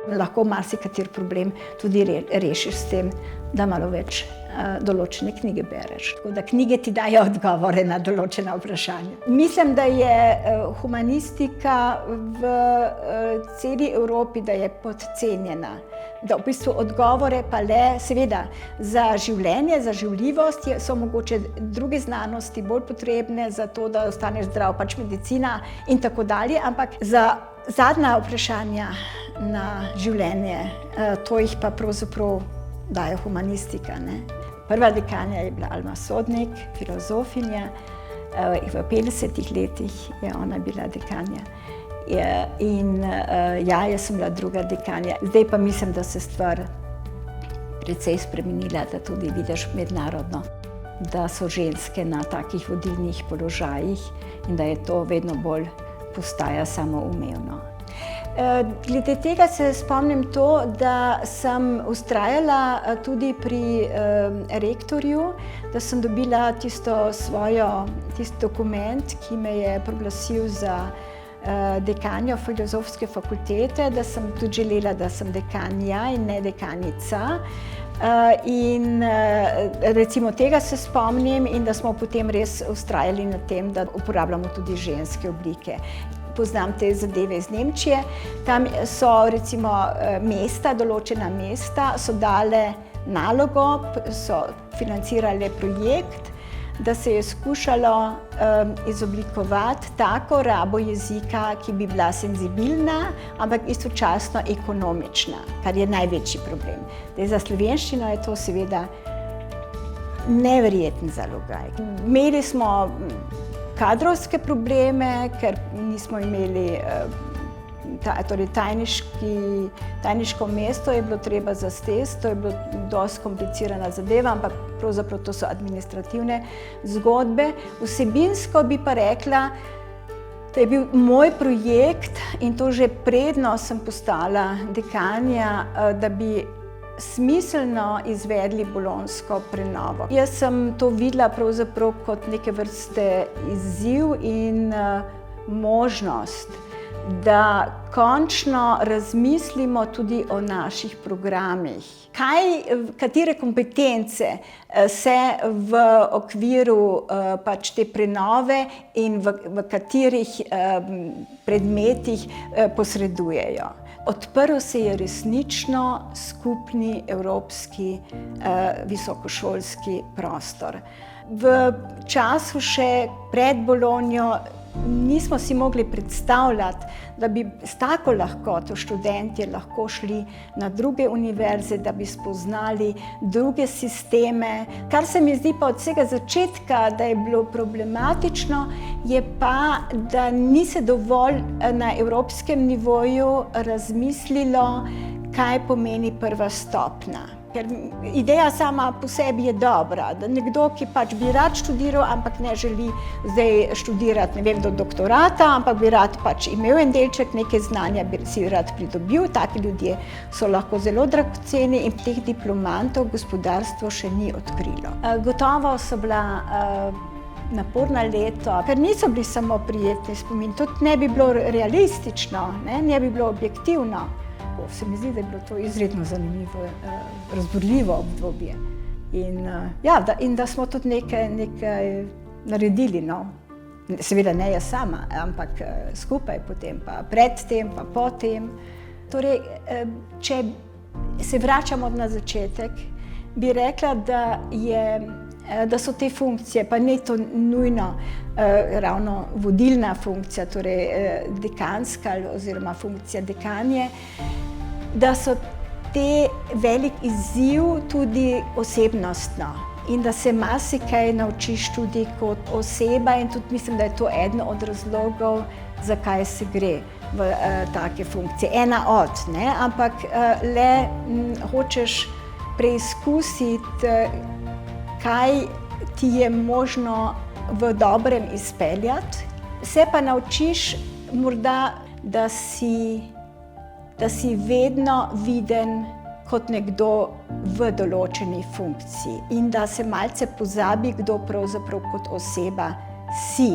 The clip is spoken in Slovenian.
Lahko marsikateri problem tudi rešiš s tem, da malo več določene knjige bereš. Tako da knjige ti dajo odgovore na določena vprašanja. Mislim, da je humanistika v celi Evropi, da je podcenjena. Da v bistvu odgovore pa le, seveda, za življenje, za življivost so mogoče druge znanosti bolj potrebne za to, da ostaneš zdrav, pač medicina in tako dalje, ampak za zadnja vprašanja na življenje, to jih pa pravzaprav daje humanistika, ne. Prva dekanja je bila Alma Sodnik, filozofinja, v 50 letih je ona bila dekanja. In jaz sem bila druga dekanja. Zdaj pa mislim, da se stvar precej spremenila, da tudi vidiš mednarodno, da so ženske na takih vodilnih položajih in da je to vedno bolj postaja samoumevno. Glede tega se spomnim to, da sem vztrajala tudi pri rektorju, da sem dobila tisti dokument, ki me je proglasil za dekanjo Filozofske fakultete, da sem tudi želela, da sem dekanja in ne dekanica. In recimo tega se spomnim in da smo potem res vztrajali na tem, da uporabljamo tudi ženske oblike. Poznam te zadeve iz Nemčije, tam so recimo mesta, določena mesta, so dale nalogo, so financirale projekt, da se je skušalo izoblikovati tako rabo jezika, ki bi bila senzibilna, ampak istočasno ekonomična, kar je največji problem. Za slovenščino je to seveda neverjeten zalogaj. Imeli smo kadrovske probleme, ker nismo imeli, torej tajniško mesto je bilo treba zastesti, to je bilo dosti komplicirana zadeva, ampak pravzaprav to so administrativne zgodbe. Vsebinsko bi pa rekla, da je bil moj projekt in to že predno sem postala dekanja, da bi smiselno izvedli bolonjsko prenovo. Jaz sem to videla pravzaprav kot neke vrste izziv in možnost, da končno razmislimo tudi o naših programih. Katere kompetence se v okviru pač te prenove in v katerih predmetih posredujejo. Odprl se je resnično skupni evropski visokošolski prostor. V času še pred Bolonjo nismo si mogli predstavljati, da bi s tako lahkoto študentje lahko šli na druge univerze, da bi spoznali druge sisteme. Kar se mi zdi pa od vsega začetka, da je bilo problematično, je pa, da ni se dovolj na evropskem nivoju razmislilo, kaj pomeni prva stopnja. Ker ideja sama po sebi je dobra, da nekdo, ki pač bi rad študiral, ampak ne želi zdaj študirati, ne vem, do doktorata, ampak bi rad pač imel en delček neke znanja, bi si rad pridobil, taki ljudje so lahko zelo dragoceni in teh diplomantov gospodarstvo še ni odkrilo. Gotovo so bila naporna leta, ker niso bili samo prijetni spomini, tudi ne bi bilo realistično, ne bi bilo objektivno. Se mi zdi, da je bilo to izredno zanimivo, razburljivo obdobje. In da smo tudi nekaj naredili, no. Seveda ne jaz sama, ampak skupaj potem, pa predtem, pa potem. Torej, če se vračamo na začetek, bi rekla, da so te funkcije, pa ne to nujno ravno vodilna funkcija, torej dekanska oziroma funkcija dekanje, da so te velik izziv tudi osebnostno in da se marsikaj naučiš tudi kot oseba in tudi mislim, da je to eden od razlogov, zakaj se gre v take funkcije. Ena od, ne, ampak le hočeš preizkusiti, kaj ti je možno v dobrem izpeljati, se pa naučiš morda, da si vedno viden kot nekdo v določeni funkciji in da se malce pozabi, kdo pravzaprav kot oseba si.